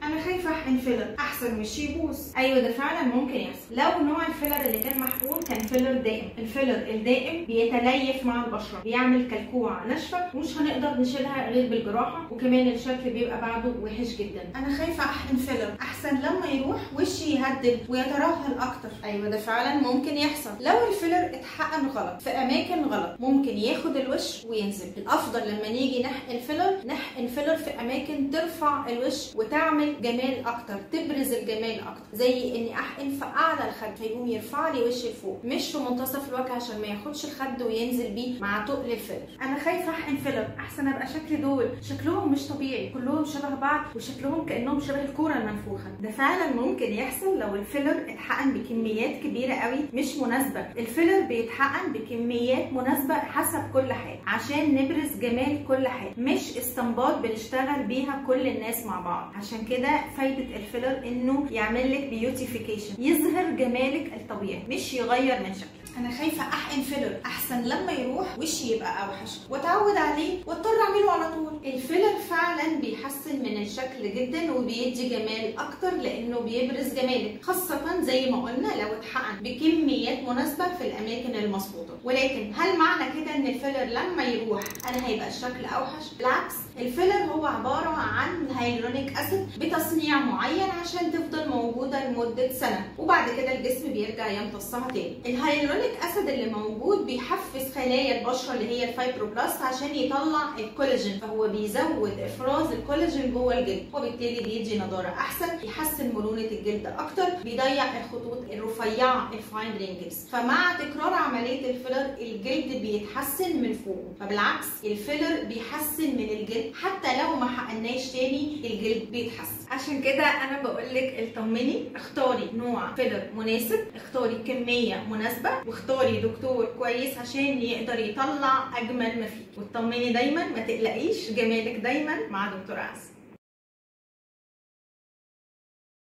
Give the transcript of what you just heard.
انا خايفه احقن فيلر احسن وشي يبوظ. ايوه ده فعلا ممكن يحصل لو نوع الفيلر اللي كان محقون كان فيلر دائم. الفيلر الدائم بيتليف مع البشره، بيعمل كلكوعه ناشفه ومش هنقدر نشيلها غير بالجراحه، وكمان الشكل بيبقى بعده وحش جدا. انا خايفه احقن فيلر احسن لما يروح وشي يهدل ويترهل اكتر. ايوه ده فعلا ممكن يحصل لو الفيلر اتحقن غلط في اماكن غلط ممكن ياخد الوش وينزل. الافضل لما نيجي نحقن فيلر نحقن فيلر في اماكن ترفع الوش وتعمل جمال اكتر، تبرز الجمال اكتر، زي اني احقن في اعلى الخد فيقوم يرفع لي وشي لفوق، مش في منتصف الوجه عشان ما ياخدش الخد وينزل بيه مع تقل الفيلر. انا خايفه احقن فيلر احسن ابقى شكل دول شكلهم مش طبيعي، كلهم شبه بعض وشكلهم كانهم شبه الكوره المنفوخه. ده فعلا ممكن يحصل لو الفيلر اتحقن بكميات كبيره قوي مش مناسبه. الفيلر بيتحقن بكميات مناسبه حسب كل حاجه عشان نبرز جمال كل حاجه، مش استنباط بنشتغل بيها كل الناس مع بعض. عشان كده فايده الفيلر انه يعمل لك بيوتيفيكيشن، يظهر جمالك الطبيعي مش يغير من شكلك. انا خايفه احقن فيلر احسن لما يروح وشي يبقى اوحش واتعود عليه واضطر اعمله على طول. الفيلر فعلا بيحسن من الشكل جدا وبيدي جمال اكتر لانه بيبرز جمالك، خاصه زي ما قلنا لو اتحقن بكميات مناسبه في الاماكن المظبوطه. ولكن هل معنى كده ان الفيلر لما يروح انا هيبقى الشكل اوحش؟ بالعكس، الفيلر هو عباره عن هيالورونيك اسيد بتصنيع معين عشان تفضل موجوده لمده سنه، وبعد كده الجسم بيرجع يمتصها تاني. الهيالورونيك اسيد اللي موجود بيحفز خلايا البشره اللي هي الفايبروبلاست عشان يطلع الكولاجين، فهو بيزود افراز الكولاجين جوه الجلد، وبالتالي بيدي نضاره احسن، يحسن مرونه الجلد اكتر، بيضيع الخطوط الرفيعه الفاين رينجلز. فمع تكرار عمليه الفيلر الجلد بيتحسن من فوق، فبالعكس الفيلر بيحسن من الجلد حتى لو ما حقناش تاني الجلد بيتحسن. عشان كده انا بقول لك اطمني، اختاري نوع فيلر مناسب، اختاري كميه مناسبه، واختاري دكتور كويس عشان يقدر يطلع اجمل ما فيك. واطمني دايما، ما تقلقيش، جمالك دايما مع دكتور عز.